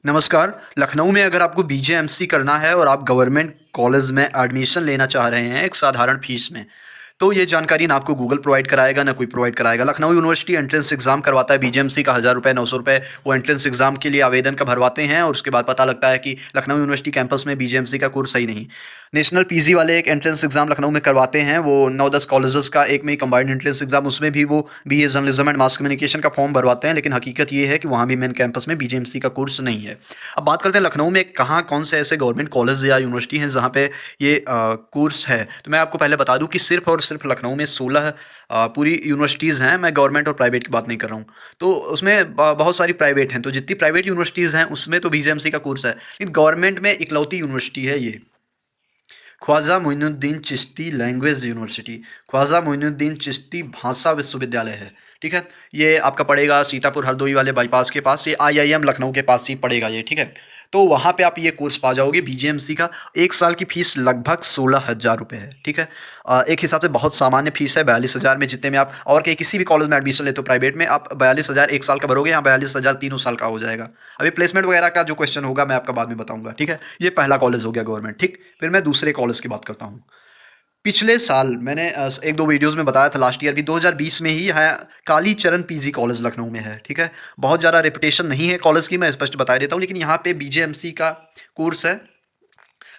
नमस्कार। लखनऊ में अगर आपको बीजेएमसी करना है और आप गवर्नमेंट कॉलेज में एडमिशन लेना चाह रहे हैं एक साधारण फीस में, तो ये जानकारी ना आपको गूगल प्रोवाइड कराएगा ना कोई प्रोवाइड कराएगा। लखनऊ यूनिवर्सिटी एंट्रेंस एग्जाम करवाता है बीजेएमसी का 1000 रुपये 900 रुपये वो एंट्रेंस एग्जाम के लिए आवेदन का भरवाते हैं और उसके बाद पता लगता है कि लखनऊ यूनिवर्सिटी कैंपस में बीजेएमसी का कोर्स सही नहीं। नेशनल पीजी वाले एक एंट्रेंस एग्जाम लखनऊ में करवाते हैं, वो 9-10 कॉलेजेस का एक में ही कंबाइंड एंट्रेंस एग्जाम, उसमें भी वो BA journalism and mass communication का फॉर्म भरवाते हैं, लेकिन हकीकत ये है कि वहाँ भी मेन कैंपस में बीजेएमसी का कोर्स नहीं है। अब बात करते हैं लखनऊ में कहाँ कौन से ऐसे गवर्नमेंट कॉलेज या यूनिवर्सिटी हैं जहाँ पे ये कोर्स है। तो मैं आपको पहले बता दूं कि सिर्फ और सिर्फ लखनऊ में 16 पूरी यूनिवर्सिटीज़ हैं। मैं गवर्नमेंट और प्राइवेट की बात नहीं कर रहा हूँ, तो उसमें बहुत सारी प्राइवेट हैं। तो जितनी प्राइवेट यूनिवर्सिटीज़ हैं उसमें तो बीजेएमसी का कोर्स है, लेकिन गवर्नमेंट में इकलौती यूनिवर्सिटी है ये ख्वाजा मोइनुद्दीन चिश्ती लैंग्वेज यूनिवर्सिटी। ख्वाजा मोइनुद्दीन चिश्ती भाषा विश्वविद्यालय है, ठीक है। ये आपका पड़ेगा सीतापुर हरदोई वाले बाईपास के पास, ये आईआईएम लखनऊ के पास ही पड़ेगा ये, ठीक है। तो वहाँ पे आप ये कोर्स पा जाओगे बीजेएमसी का। एक साल की फ़ीस लगभग 16,000 रुपये है, ठीक है। एक हिसाब से बहुत सामान्य फ़ीस है। 42,000 में जितने में आप और के किसी भी कॉलेज में एडमिशन लेते हो प्राइवेट में, आप 42,000 एक साल का भरोगे, यहाँ 42,000 तीनों साल का हो जाएगा। अभी प्लेसमेंट वगैरह का जो क्वेश्चन होगा मैं आपका बाद में बताऊँगा, ठीक है। ये पहला कॉलेज हो गया गवर्नमेंट, ठीक। फिर मैं दूसरे कॉलेज की बात करता हूँ। पिछले साल मैंने एक दो वीडियोस में बताया था, लास्ट ईयर भी 2020 में ही है, कालीचरण पीजी कॉलेज लखनऊ में है, ठीक है। बहुत ज़्यादा रेपुटेशन नहीं है कॉलेज की, मैं स्पष्ट बता देता हूँ, लेकिन यहाँ पे बीजेएमसी का कोर्स है।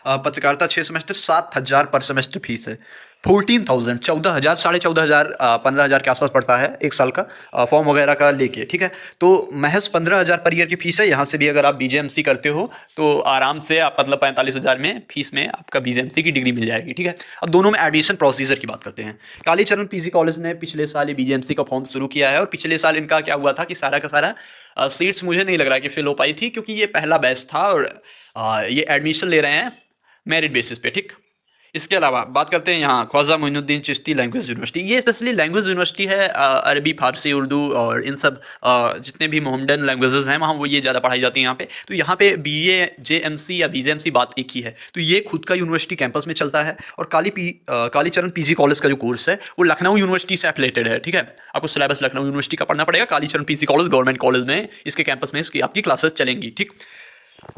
पत्रकारिता 6 सेमेस्टर 7,000 पर सेमेस्टर फीस है। 14,000 14,000 14,500 15,000 के आसपास पड़ता है एक साल का फॉर्म वगैरह का लेके, ठीक है। तो महज 15,000 पर ईयर की फीस है। यहाँ से भी अगर आप बीजेएमसी करते हो तो आराम से आप मतलब 45,000 में फीस में आपका बीजेएमसी की डिग्री मिल जाएगी, ठीक है। अब दोनों में एडमिशन प्रोसीजर की बात करते हैं। कालीचरण पीजी कॉलेज ने पिछले साल ये बीजेएमसी का फॉर्म शुरू किया है और पिछले साल इनका क्या हुआ था कि सारा का सारा सीट्स मुझे नहीं लग रहा कि फिल हो पाई थी, क्योंकि ये पहला बैच था और ये एडमिशन ले रहे हैं मेरिट बेसिस पे, ठीक। इसके अलावा बात करते हैं यहाँ ख्वाजा मोइनुद्दीन चिश्ती लैंग्वेज यूनिवर्सिटी। ये स्पेशली लैंग्वेज यूनिवर्सिटी है। अरबी, फारसी, उर्दू और इन सब जितने भी मोहम्मडन लैंग्वेजेस हैं वहाँ वो ये ज़्यादा पढ़ाई जाती हैं यहाँ पे। तो यहाँ पे बीजेएमसी या बीजेएमसी बात एक ही है। तो ये खुद का यूनिवर्सिटी कैंपस में चलता है और कालीचरण पीजी कॉलेज का जो कोर्स है वो लखनऊ यूनिवर्सिटी से एफिलेटेड है, ठीक है। आपको सिलेबस लखनऊ यूनिवर्सिटी का पढ़ना पड़ेगा। Kalicharan PG college government college में इसके कैंपस में इसकी आपकी क्लासेस चलेंगी, ठीक।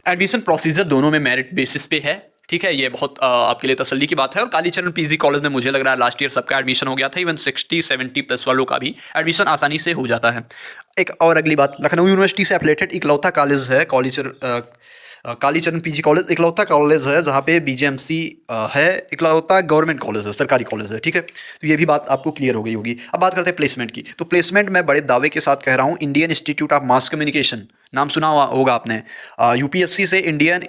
एडमिशन प्रोसीजर दोनों में मेरिट बेसिस पे है, ठीक है। ये बहुत आपके लिए तसल्ली की बात है। और कालीचरण पीजी कॉलेज में मुझे लग रहा है लास्ट ईयर सबका एडमिशन हो गया था, इवन 60-70+ वालों का भी एडमिशन आसानी से हो जाता है। एक और अगली बात, लखनऊ यूनिवर्सिटी से एफिलेटेड इकलौता कॉलेज है कालीचरण पीजी कॉलेज। इकलौता कॉलेज है जहाँ पे बीजेएमसी है, इकलौता गवर्नमेंट कॉलेज है, सरकारी कॉलेज है, ठीक है। तो ये भी बात आपको क्लियर हो गई होगी। अब बात करते हैं प्लेसमेंट की। तो प्लेसमेंट मैं बड़े दावे के साथ कह रहा हूँ, Indian institute of mass communication, नाम सुना होगा आपने। यूपीएससी से इंडियन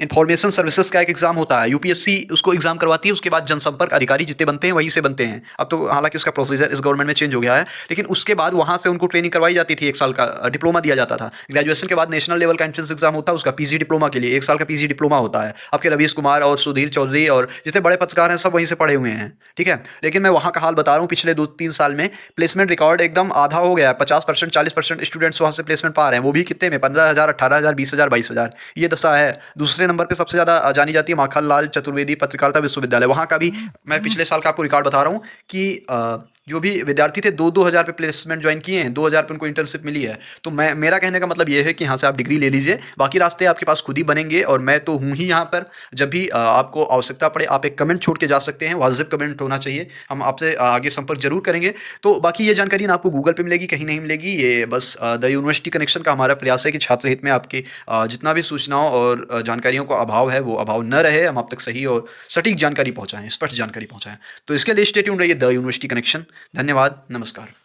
इंफॉर्मेशन सर्विसेज का एक एग्जाम होता है, यूपीएससी उसको एग्जाम करवाती है। उसके बाद जनसंपर्क अधिकारी जितने बनते हैं वहीं से बनते हैं। अब तो हालांकि उसका प्रोसीजर इस गवर्नमेंट में चेंज हो गया है, लेकिन उसके बाद वहाँ से उनको ट्रेनिंग करवाई जाती थी। एक साल का डिप्लोमा दिया जाता था। ग्रेजुएशन के बाद नेशनल लेवल का एंट्रेंस एग्जाम होता है, उसका पीजी डिप्लोमा के लिए 1 साल का पीजी डिप्लोमा होता है। आपके रवीश कुमार और सुधीर चौधरी और जितने बड़े पत्रकार हैं सब वहीं से पढ़े हुए हैं, ठीक है। लेकिन मैं वहाँ का हाल बता रहा हूँ, पिछले 2-3 साल में प्लेसमेंट रिकॉर्ड एकदम आधा हो गया है। 50% 40% स्टूडेंट्स वहाँ से प्लेसमेंट पा रहे हैं, वो भी कितने में 15,000 18,000 20,000 22,000, ये दशा है। दूसरे नंबर पे सबसे ज़्यादा जानी जाती है माखनलाल चतुर्वेदी पत्रकारिता विश्वविद्यालय। वहाँ का भी मैं पिछले साल का आपको रिकॉर्ड बता रहा हूँ कि जो भी विद्यार्थी थे 2-2 हज़ार पे प्लेसमेंट ज्वाइन किए हैं, 2,000 पे उनको इंटर्नशिप मिली है। तो मेरा कहने का मतलब ये है कि यहाँ से आप डिग्री ले लीजिए, बाकी रास्ते आपके पास खुद ही बनेंगे। और मैं तो हूँ ही यहाँ पर, जब भी आपको आवश्यकता पड़े आप एक कमेंट छोड़ के जा सकते हैं, वाजिब कमेंट होना चाहिए। हम आपसे आगे संपर्क जरूर करेंगे। तो बाकी ये जानकारी ना आपको गूगल पे मिलेगी, कहीं नहीं मिलेगी। ये बस द यूनिवर्सिटी कनेक्शन का हमारा प्रयास है कि छात्र हित में आपकी जितना भी सूचनाओं और जानकारियों का अभाव है वो अभाव न रहे, हम आप तक सही और सटीक जानकारी पहुँचाएँ, स्पष्ट जानकारी पहुँचाएँ। तो इसके लिए स्टे ट्यून्ड रहिए द यूनिवर्सिटी कनेक्शन। धन्यवाद, नमस्कार।